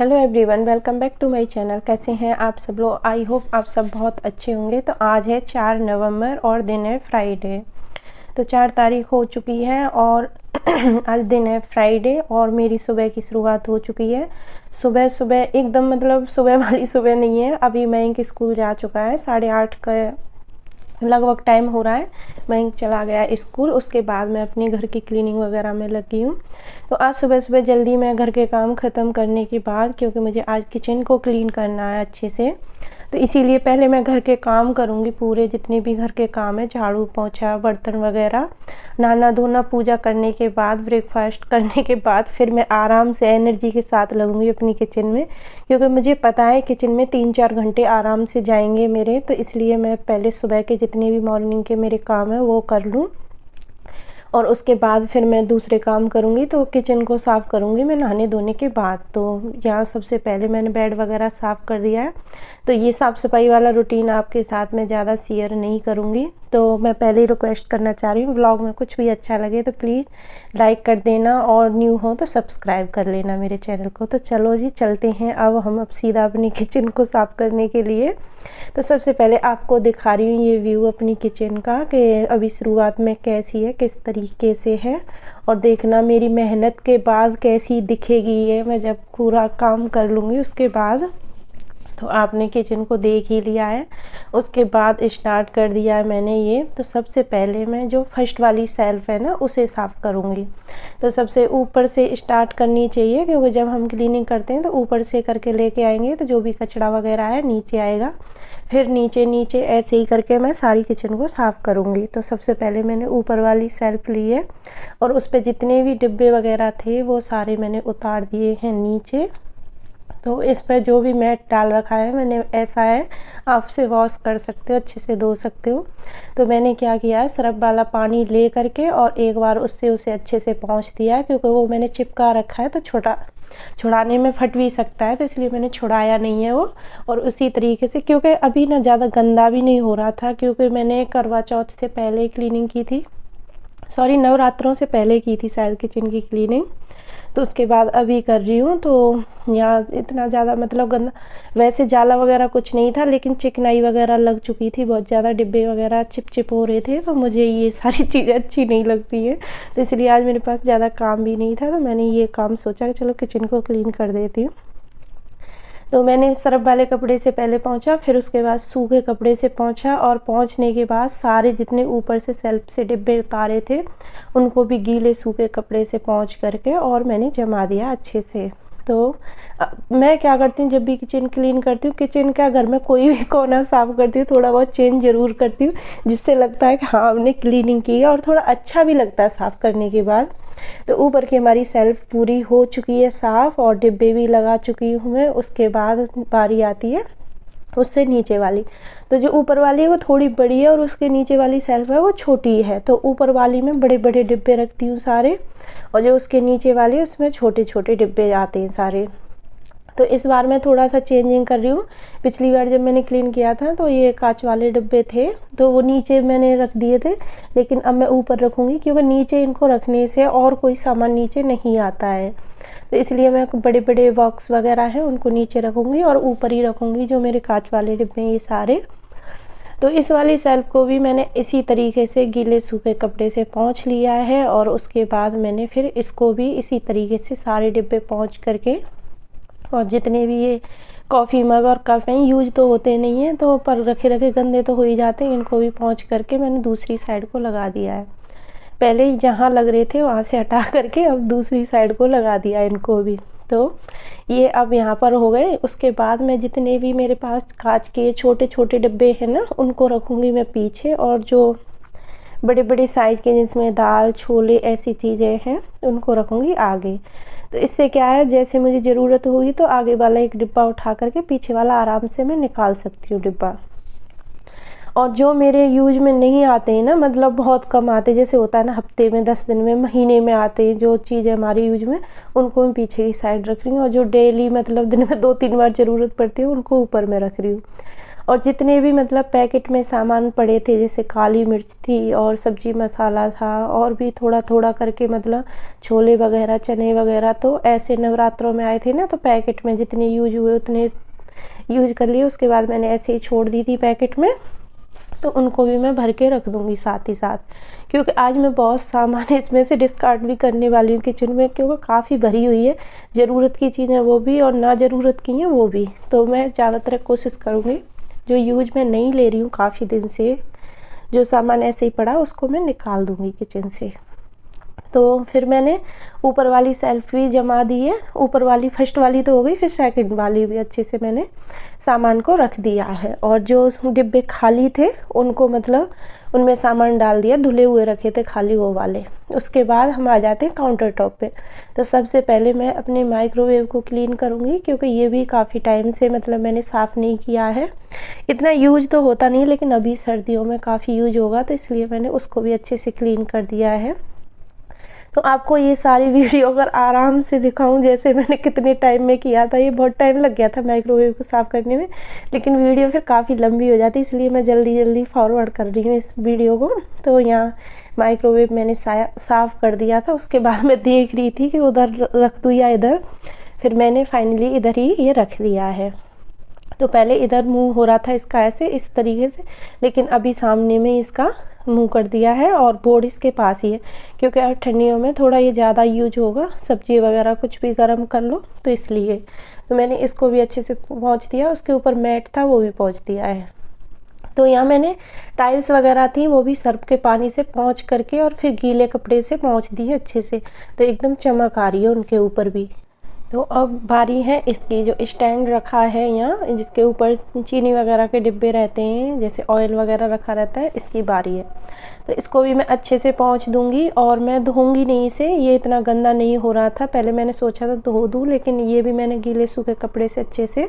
Hello everyone, welcome back to my channel. कैसे हैं आप सब लोग? आई होप आप सब बहुत अच्छे होंगे। तो आज है 4 नवंबर और दिन है फ्राइडे। तो 4 तारीख हो चुकी है और आज दिन है फ्राइडे और मेरी सुबह की शुरुआत हो चुकी है। सुबह सुबह एकदम मतलब सुबह वाली सुबह नहीं है। अभी मयंक स्कूल जा चुका है, 8:30 का लगभग टाइम हो रहा है। मयंक चला गया स्कूल। उसके बाद मैं अपने घर की क्लीनिंग वगैरह में लगी हूँ। तो आज सुबह सुबह जल्दी मैं घर के काम ख़त्म करने के बाद, क्योंकि मुझे आज किचन को क्लीन करना है अच्छे से, तो इसीलिए पहले मैं घर के काम करूँगी। पूरे जितने भी घर के काम है, झाड़ू पोंछा बर्तन वगैरह, नहाना धोना, पूजा करने के बाद, ब्रेकफास्ट करने के बाद फिर मैं आराम से एनर्जी के साथ लगूंगी अपनी किचन में, क्योंकि मुझे पता है किचन में 3-4 घंटे आराम से जाएंगे मेरे। तो इसलिए मैं पहले सुबह के जितने भी मॉर्निंग के मेरे काम हैं वो कर लूँ और उसके बाद फिर मैं दूसरे काम करूँगी। तो किचन को साफ़ करूँगी मैं नहाने धोने के बाद। तो यहाँ सबसे पहले मैंने बेड वगैरह साफ़ कर दिया है। तो ये साफ़ सफाई वाला रूटीन आपके साथ मैं ज़्यादा शेयर नहीं करूँगी। तो मैं पहले ही रिक्वेस्ट करना चाह रही हूँ, व्लॉग में कुछ भी अच्छा लगे तो प्लीज़ लाइक कर देना और न्यू हो तो सब्सक्राइब कर लेना मेरे चैनल को। तो चलो जी चलते हैं अब सीधा अपनी किचन को साफ़ करने के लिए। तो सबसे पहले आपको दिखा रही हूँ ये व्यू अपनी किचन का, कि अभी शुरुआत में कैसी है, किस तरीके से है, और देखना मेरी मेहनत के बाद कैसी दिखेगी ये मैं जब पूरा काम कर लूँगी उसके बाद। तो आपने किचन को देख ही लिया है। उसके बाद स्टार्ट कर दिया है मैंने ये। तो सबसे पहले मैं जो फर्स्ट वाली सेल्फ है ना उसे साफ़ करूँगी। तो सबसे ऊपर से स्टार्ट करनी चाहिए, क्योंकि जब हम क्लीनिंग करते हैं तो ऊपर से करके लेके आएंगे तो जो भी कचरा वगैरह है नीचे आएगा। फिर नीचे नीचे ऐसे ही करके मैं सारी किचन को साफ़ करूँगी। तो सबसे पहले मैंने ऊपर वाली सेल्फ ली है और उस पर जितने भी डिब्बे वगैरह थे वो सारे मैंने उतार दिए हैं नीचे। तो इस पर जो भी मैट डाल रखा है मैंने, ऐसा है आप से वॉश कर सकते हो, अच्छे से धो सकते हो। तो मैंने क्या किया है, सरफ वाला पानी ले करके और एक बार उससे उसे अच्छे से पोंछ दिया है, क्योंकि वो मैंने चिपका रखा है तो छुड़ाने में फट भी सकता है, तो इसलिए मैंने छुड़ाया नहीं है वो। और उसी तरीके से, क्योंकि अभी ना ज़्यादा गंदा भी नहीं हो रहा था, क्योंकि मैंने करवा चौथ से पहले क्लीनिंग की थी, सॉरी नवरात्रों से पहले की थी शायद किचन की क्लीनिंग। तो उसके बाद अभी कर रही हूँ। तो यहाँ इतना ज़्यादा मतलब गंदा, वैसे जाला वगैरह कुछ नहीं था, लेकिन चिकनाई वगैरह लग चुकी थी बहुत ज़्यादा, डिब्बे वगैरह चिप हो रहे थे। तो मुझे ये सारी चीज़ें अच्छी नहीं लगती हैं, तो इसलिए आज मेरे पास ज़्यादा काम भी नहीं था। तो मैंने ये काम सोचा कि चलो किचन को क्लीन कर देती हूँ। तो मैंने सरफ वाले कपड़े से पहले पोंछा, फिर उसके बाद सूखे कपड़े से पोंछा, और पोंछने के बाद सारे जितने ऊपर से सेल्फ से डिब्बे उतारे थे उनको भी गीले सूखे कपड़े से पोंछ करके और मैंने जमा दिया अच्छे से। तो मैं क्या करती हूँ, जब भी किचन क्लीन करती हूँ, किचन का घर में कोई भी कोना साफ़ करती हूँ, थोड़ा बहुत चेंज ज़रूर करती हूँ, जिससे लगता है कि हाँ हमने क्लीनिंग की है और थोड़ा अच्छा भी लगता है साफ़ करने के बाद। तो ऊपर की हमारी सेल्फ पूरी हो चुकी है साफ़ और डिब्बे भी लगा चुकी हूँ मैं। उसके बाद बारी आती है उससे नीचे वाली। तो जो ऊपर वाली है वो थोड़ी बड़ी है और उसके नीचे वाली सेल्फ है वो छोटी है। तो ऊपर वाली में बड़े बड़े डिब्बे रखती हूँ सारे, और जो उसके नीचे वाली है उसमें छोटे छोटे डिब्बे आते हैं सारे। तो इस बार मैं थोड़ा सा चेंजिंग कर रही हूँ। पिछली बार जब मैंने क्लीन किया था तो ये कांच वाले डिब्बे थे, तो वो नीचे मैंने रख दिए थे, लेकिन अब मैं ऊपर रखूँगी, क्योंकि नीचे इनको रखने से और कोई सामान नीचे नहीं आता है। तो इसलिए मैं बड़े बड़े बॉक्स वगैरह हैं उनको नीचे रखूँगी और ऊपर ही रखूँगी जो मेरे कांच वाले डिब्बे हैं ये सारे। तो इस वाली सेल्फ को भी मैंने इसी तरीके से गीले सूखे कपड़े से पोंछ लिया है, और उसके बाद मैंने फिर इसको भी इसी तरीके से सारे डिब्बे पोंछ करके, और जितने भी ये कॉफ़ी मग और कप हैं यूज तो होते नहीं हैं, तो पर रखे रखे गंदे तो हो ही जाते हैं, इनको भी पोंछ करके मैंने दूसरी साइड को लगा दिया है। पहले ही जहाँ लग रहे थे वहाँ से हटा करके अब दूसरी साइड को लगा दिया इनको भी। तो ये अब यहाँ पर हो गए। उसके बाद मैं जितने भी मेरे पास कांच के छोटे छोटे डिब्बे हैं ना उनको रखूँगी मैं पीछे, और जो बड़े बड़े साइज़ के जिसमें दाल छोले ऐसी चीज़ें हैं उनको रखूँगी आगे। तो इससे क्या है, जैसे मुझे ज़रूरत होगी तो आगे वाला एक डिब्बा उठा करके पीछे वाला आराम से मैं निकाल सकती हूँ डिब्बा। और जो मेरे यूज में नहीं आते हैं ना, मतलब बहुत कम आते, जैसे होता है ना हफ्ते में 10 दिन में महीने में आते हैं जो चीज़ें हमारे यूज में, उनको मैं पीछे की साइड रख रही हूँ, और जो डेली मतलब दिन में 2-3 बार ज़रूरत पड़ती है उनको ऊपर में रख रही हूँ। और जितने भी मतलब पैकेट में सामान पड़े थे, जैसे काली मिर्च थी और सब्जी मसाला था और भी थोड़ा थोड़ा करके मतलब छोले वगैरह चने वगैरह, तो ऐसे नवरात्रों में आए थे ना, तो पैकेट में जितने यूज हुए उतने यूज कर लिए। उसके बाद मैंने ऐसे ही छोड़ दी थी पैकेट में, तो उनको भी मैं भर के रख दूँगी साथ ही साथ, क्योंकि आज मैं बहुत सामान इसमें से डिस्कार्ड भी करने वाली हूँ किचन में, क्योंकि काफ़ी भरी हुई है, ज़रूरत की चीज़ें वो भी और ना ज़रूरत की हैं वो भी। तो मैं ज़्यादातर कोशिश करूँगी जो यूज में नहीं ले रही हूँ काफ़ी दिन से, जो सामान ऐसे ही पड़ा उसको मैं निकाल दूँगी किचन से। तो फिर मैंने ऊपर वाली सेल्फ भी जमा दी है, ऊपर वाली फर्स्ट वाली तो हो गई, फिर सेकंड वाली भी अच्छे से मैंने सामान को रख दिया है। और जो डिब्बे खाली थे उनको मतलब उनमें सामान डाल दिया, धुले हुए रखे थे खाली वो वाले। उसके बाद हम आ जाते हैं काउंटर टॉप पे। तो सबसे पहले मैं अपने माइक्रोवेव को क्लीन करूँगी, क्योंकि ये भी काफ़ी टाइम से मतलब मैंने साफ़ नहीं किया है। इतना यूज तो होता नहीं, लेकिन अभी सर्दियों में काफ़ी यूज होगा, तो इसलिए मैंने उसको भी अच्छे से क्लीन कर दिया है। तो आपको ये सारी वीडियो अगर आराम से दिखाऊं जैसे मैंने कितने टाइम में किया था, ये बहुत टाइम लग गया था माइक्रोवेव को साफ़ करने में, लेकिन वीडियो फिर काफ़ी लंबी हो जाती, इसलिए मैं जल्दी जल्दी फॉरवर्ड कर रही हूँ इस वीडियो को। तो यहाँ माइक्रोवेव मैंने साफ़ कर दिया था। उसके बाद मैं देख रही थी कि उधर रख दूँ या इधर, फिर मैंने फाइनली इधर ही ये रख दिया है। तो पहले इधर मुंह हो रहा था इसका ऐसे इस तरीके से, लेकिन अभी सामने में इसका मुंह कर दिया है और बोर्ड इसके पास ही है, क्योंकि अब ठंडियों में थोड़ा ये ज़्यादा यूज होगा, सब्जी वगैरह कुछ भी गर्म कर लो तो इसलिए। तो मैंने इसको भी अच्छे से पोंछ दिया, उसके ऊपर मैट था वो भी पोंछ दिया है। तो यहाँ मैंने टाइल्स वगैरह थी वो भी सर्फ के पानी से पोंछ करके और फिर गीले कपड़े से पोंछ दी है अच्छे से, तो एकदम चमक आ रही है उनके ऊपर भी। तो अब बारी है इसकी, जो स्टैंड रखा है यहाँ जिसके ऊपर चीनी वगैरह के डिब्बे रहते हैं, जैसे ऑयल वगैरह रखा रहता है, इसकी बारी है। तो इसको भी मैं अच्छे से पोंछ दूँगी और मैं धोऊंगी नहीं इसे, ये इतना गंदा नहीं हो रहा था। पहले मैंने सोचा था धो दूँ, लेकिन ये भी मैंने गीले सूखे कपड़े से अच्छे से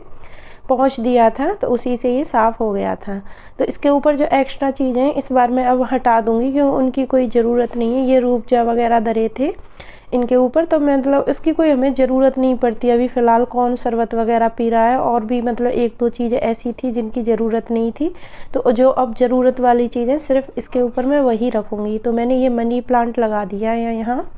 पोंछ दिया था, तो उसी से ये साफ़ हो गया था। तो इसके ऊपर जो एक्स्ट्रा चीज़ें हैं इस बार मैं अब हटा दूँगी, क्योंकि उनकी कोई ज़रूरत नहीं है। ये रूपजा वगैरह धरे थे इनके ऊपर, तो मतलब इसकी कोई हमें ज़रूरत नहीं पड़ती। अभी फ़िलहाल कौन शरबत वगैरह पी रहा है, और भी मतलब एक दो चीज़ें ऐसी थी जिनकी ज़रूरत नहीं थी। तो जो अब ज़रूरत वाली चीज़ें सिर्फ इसके ऊपर मैं वही रखूँगी। तो मैंने ये मनी प्लांट लगा दिया है यहाँ,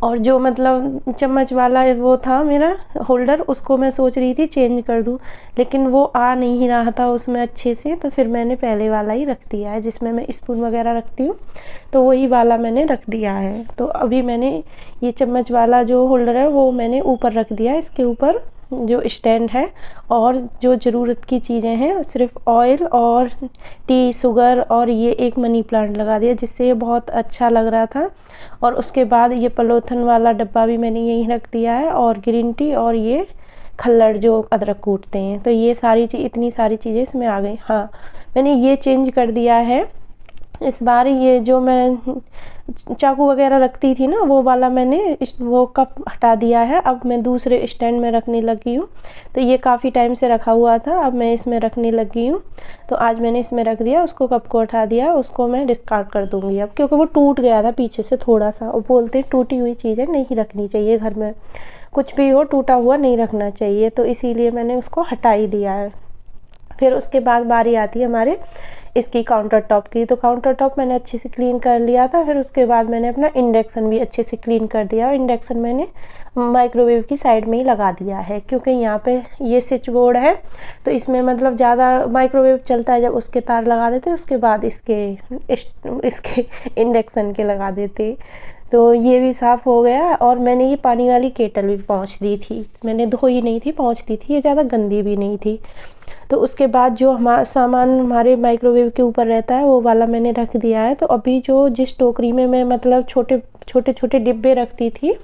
और जो मतलब चम्मच वाला वो था मेरा होल्डर, उसको मैं सोच रही थी चेंज कर दूं, लेकिन वो आ नहीं रहा था उसमें अच्छे से, तो फिर मैंने पहले वाला ही रख दिया है जिसमें मैं स्पून वगैरह रखती हूँ, तो वही वाला मैंने रख दिया है। तो अभी मैंने ये चम्मच वाला जो होल्डर है वो मैंने ऊपर रख दिया है, इसके ऊपर जो स्टैंड है, और जो ज़रूरत की चीज़ें हैं सिर्फ ऑयल और टी, शुगर और ये एक मनी प्लांट लगा दिया, जिससे ये बहुत अच्छा लग रहा था। और उसके बाद ये पॉलीथिन वाला डब्बा भी मैंने यहीं रख दिया है, और ग्रीन टी और ये खल्लड़ जो अदरक कूटते हैं, तो ये सारी चीज़, इतनी सारी चीज़ें इसमें आ गई। हाँ, मैंने ये चेंज कर दिया है इस बार। ये जो मैं चाकू वगैरह रखती थी ना, वो वाला मैंने वो कप हटा दिया है, अब मैं दूसरे स्टैंड में रखने लगी हूँ। तो ये काफ़ी टाइम से रखा हुआ था, अब मैं इसमें रखने लगी हूँ। तो आज मैंने इसमें रख दिया, उसको कप को हटा दिया, उसको मैं डिस्कार्ड कर दूँगी अब, क्योंकि वो टूट गया था पीछे से थोड़ा सा। और बोलते टूटी हुई चीज़ें नहीं रखनी चाहिए घर में, कुछ भी हो टूटा हुआ नहीं रखना चाहिए, तो इसीलिए मैंने उसको हटा ही दिया है। फिर उसके बाद बारी आती है हमारे इसकी काउंटर टॉप की। तो काउंटर टॉप मैंने अच्छे से क्लीन कर लिया था। फिर उसके बाद मैंने अपना इंडक्शन भी अच्छे से क्लीन कर दिया, और इंडक्शन मैंने माइक्रोवेव की साइड में ही लगा दिया है, क्योंकि यहाँ पे ये स्विच बोर्ड है, तो इसमें मतलब ज़्यादा माइक्रोवेव चलता है जब उसके तार लगा देते, उसके बाद इसके इंडक्शन के लगा देते। तो ये भी साफ़ हो गया। और मैंने ये पानी वाली केटल भी पोंछ दी थी, मैंने धोई नहीं थी, पोंछ दी थी, ये ज़्यादा गंदी भी नहीं थी। तो उसके बाद जो हमारा सामान हमारे माइक्रोवेव के ऊपर रहता है वो वाला मैंने रख दिया है। तो अभी जो जिस टोकरी में मैं मतलब छोटे छोटे डिब्बे रखती थी,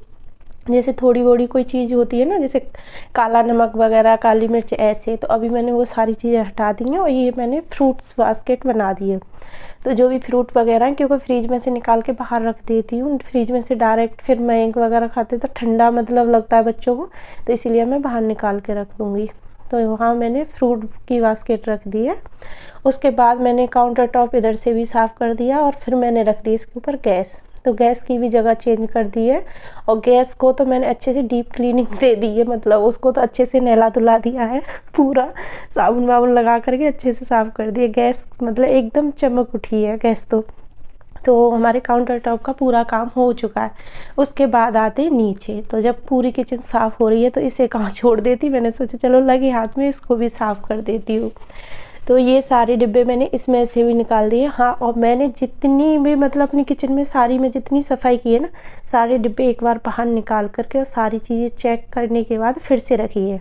जैसे थोड़ी बड़ी कोई चीज़ होती है ना, जैसे काला नमक वगैरह, काली मिर्च ऐसे, तो अभी मैंने वो सारी चीज़ें हटा दी हैं, और ये मैंने फ्रूट्स बास्केट बना दी है। तो जो भी फ्रूट वगैरह हैं, क्योंकि फ्रिज में से निकाल के बाहर रख देती हूँ, फ्रिज में से डायरेक्ट फिर मैंग वगैरह खाते तो ठंडा मतलब लगता है बच्चों को, तो इसीलिए मैं बाहर निकाल के रख दूँगी। तो वहाँ मैंने फ्रूट की बास्केट रख दी है। उसके बाद मैंने काउंटर टॉप इधर से भी साफ़ कर दिया, और फिर मैंने रख दी इसके ऊपर गैस। तो गैस की भी जगह चेंज कर दी है और गैस को तो मैंने अच्छे से डीप क्लीनिंग दे दी है, मतलब उसको तो अच्छे से नहला धुला दिया है, पूरा साबुन वाबुन लगा करके अच्छे से साफ़ कर दिया। गैस मतलब एकदम चमक उठी है गैस तो हमारे काउंटर टॉप का पूरा काम हो चुका है। उसके बाद आते नीचे, तो जब पूरी किचन साफ़ हो रही है तो इसे कहाँ छोड़ देती, मैंने सोचा चलो लगे हाथ में इसको भी साफ़ कर देती हूँ। तो ये सारे डिब्बे मैंने इसमें से भी निकाल दिए। हाँ, और मैंने जितनी भी मतलब अपनी किचन में सारी में जितनी सफाई की है ना, सारे डिब्बे एक बार बाहर निकाल करके और सारी चीज़ें चेक करने के बाद फिर से रखी है।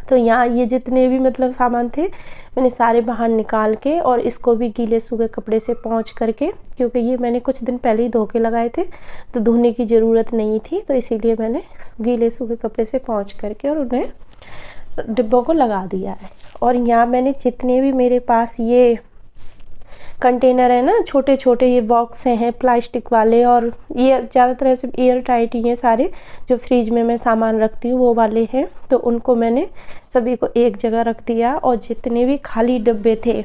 तो यहाँ ये जितने भी मतलब सामान थे मैंने सारे बाहर निकाल के और इसको भी गीले सूखे कपड़े से पोंछ करके, क्योंकि ये मैंने कुछ दिन पहले ही धो के लगाए थे तो धोने की ज़रूरत नहीं थी, तो इसीलिए मैंने गीले सूखे कपड़े से पोंछ करके और उन्हें डिब्बों को लगा दिया है। और यहाँ मैंने जितने भी मेरे पास ये कंटेनर है ना, छोटे छोटे ये बॉक्स हैं प्लास्टिक वाले, और ये ज़्यादातर ऐसे एयर टाइट ही हैं सारे, जो फ्रिज में मैं सामान रखती हूँ वो वाले हैं, तो उनको मैंने सभी को एक जगह रख दिया। और जितने भी खाली डब्बे थे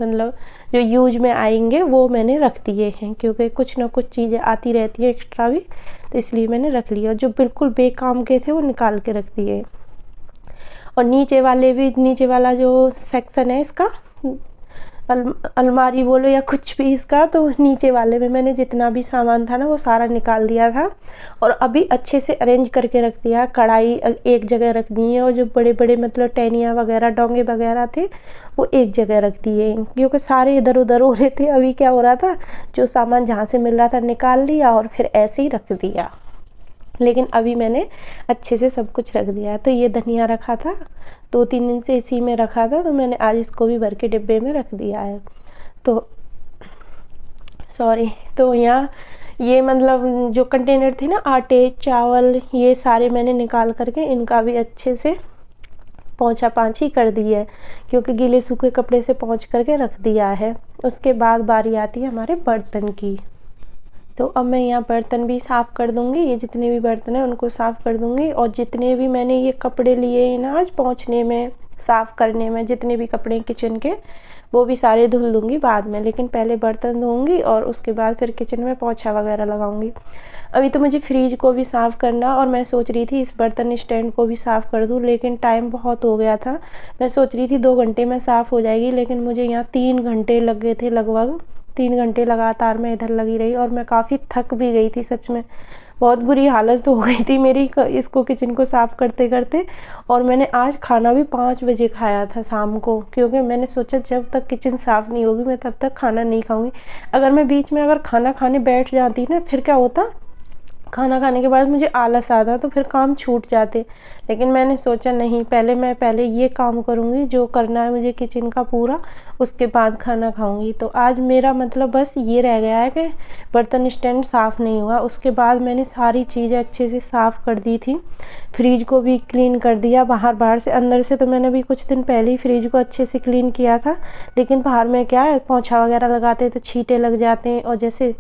मतलब जो यूज में आएंगे वो मैंने रख दिए हैं, क्योंकि कुछ ना कुछ चीज़ें आती रहती हैं एक्स्ट्रा भी, तो इसलिए मैंने रख लिया। जो बिल्कुल बेकाम के थे वो निकाल के रख दिए। और नीचे वाला जो सेक्शन है इसका, अलमारी बोलो या कुछ भी इसका, तो नीचे वाले में मैंने जितना भी सामान था ना वो सारा निकाल दिया था और अभी अच्छे से अरेंज करके रख दिया। कढ़ाई एक जगह रख दी है और जो बड़े बड़े मतलब टैनियाँ वगैरह डोंगे वगैरह थे वो एक जगह रख दिए, क्योंकि सारे इधर उधर हो रहे थे। अभी क्या हो रहा था, जो सामान जहाँ से मिल रहा था निकाल लिया और फिर ऐसे ही रख दिया, लेकिन अभी मैंने अच्छे से सब कुछ रख दिया है। तो ये धनिया रखा था 2-3 दिन से इसी में रखा था, तो मैंने आज इसको भी भर के डिब्बे में रख दिया है। तो यहाँ ये मतलब जो कंटेनर थे ना, आटे चावल ये सारे मैंने निकाल करके इनका भी अच्छे से पोंछा पाछी कर दी है, क्योंकि गीले सूखे कपड़े से पोंछ करके रख दिया है। उसके बाद बारी आती है हमारे बर्तन की। तो अब मैं यहाँ बर्तन भी साफ़ कर दूँगी, ये जितने भी बर्तन हैं उनको साफ़ कर दूँगी। और जितने भी मैंने ये कपड़े लिए हैं ना आज पोंछने में, साफ़ करने में, जितने भी कपड़े किचन के वो भी सारे धुल दूँगी बाद में, लेकिन पहले बर्तन धोऊँगी और उसके बाद फिर किचन में पोंछा वगैरह लगाऊँगी। अभी तो मुझे फ्रिज को भी साफ़ करना, और मैं सोच रही थी इस बर्तन स्टैंड को भी साफ़ कर दूँ, लेकिन टाइम बहुत हो गया था। मैं सोच रही थी 2 घंटे में साफ़ हो जाएगी, लेकिन मुझे यहाँ 3 घंटे लग गए थे। लगभग 3 घंटे लगातार मैं इधर लगी रही और मैं काफ़ी थक भी गई थी, सच में बहुत बुरी हालत हो गई थी मेरी इसको किचन को साफ़ करते करते। और मैंने आज खाना भी 5 बजे खाया था शाम को, क्योंकि मैंने सोचा जब तक किचन साफ़ नहीं होगी मैं तब तक खाना नहीं खाऊंगी। अगर मैं बीच में खाना खाने बैठ जाती ना, फिर क्या होता, खाना खाने के बाद मुझे आलस आता तो फिर काम छूट जाते। लेकिन मैंने सोचा नहीं, पहले ये काम करूँगी जो करना है मुझे किचन का पूरा, उसके बाद खाना खाऊंगी। तो आज मेरा मतलब बस ये रह गया है कि बर्तन स्टैंड साफ़ नहीं हुआ। उसके बाद मैंने सारी चीज़ें अच्छे से साफ़ कर दी थी, फ्रिज को भी क्लीन कर दिया बाहर से। अंदर से तो मैंने भी कुछ दिन पहले ही फ्रिज को अच्छे से क्लीन किया था, लेकिन बाहर में क्या है, पोंछा वगैरह लगाते तो छींटे लग जाते हैं, और जैसे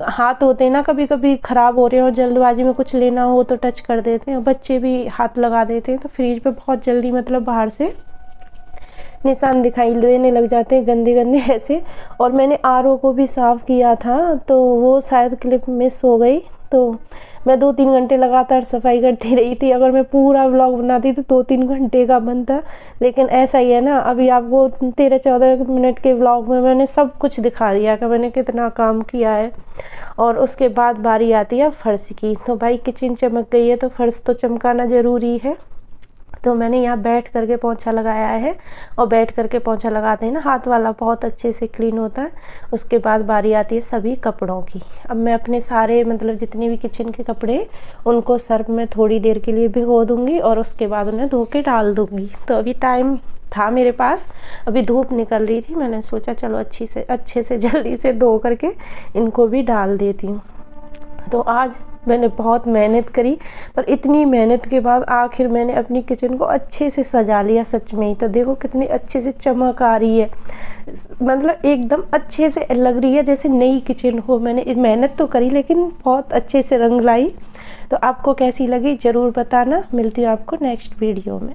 हाथ होते हैं ना कभी कभी ख़राब हो रहे हैं और जल्दबाजी में कुछ लेना हो तो टच कर देते हैं, बच्चे भी हाथ लगा देते हैं, तो फ्रिज पे बहुत जल्दी मतलब बाहर से निशान दिखाई देने लग जाते हैं गंदे गंदे ऐसे। और मैंने आरओ को भी साफ़ किया था, तो वो शायद क्लिप मिस हो गई, तो मैं 2-3 घंटे लगातार सफाई करती रही थी। अगर मैं पूरा व्लॉग बनाती तो 2-3 घंटे का बनता, लेकिन ऐसा ही है ना, अभी आपको 13-14 मिनट के व्लॉग में मैंने सब कुछ दिखा दिया कि मैंने कितना काम किया है। और उसके बाद बारी आती है फर्श की। तो भाई किचन चमक गई है तो फर्श तो चमकाना ज़रूरी है। तो मैंने यहाँ बैठ करके पोंछा लगाया है, और बैठ करके पोंछा लगाते हैं ना हाथ वाला, बहुत अच्छे से क्लीन होता है। उसके बाद बारी आती है सभी कपड़ों की। अब मैं अपने सारे मतलब जितने भी किचन के कपड़े उनको सर्फ में थोड़ी देर के लिए भिगो दूँगी और उसके बाद उन्हें धो के डाल दूँगी। तो अभी टाइम था मेरे पास, अभी धूप निकल रही थी, मैंने सोचा चलो अच्छे से जल्दी से धो करके इनको भी डाल देती हूँ। तो आज मैंने बहुत मेहनत करी, पर इतनी मेहनत के बाद आखिर मैंने अपनी किचन को अच्छे से सजा लिया सच में ही। तो देखो कितनी अच्छे से चमक आ रही है, मतलब एकदम अच्छे से लग रही है जैसे नई किचन हो। मैंने मेहनत तो करी लेकिन बहुत अच्छे से रंग लाई। तो आपको कैसी लगी ज़रूर बताना। मिलती हूँ आपको नेक्स्ट वीडियो में।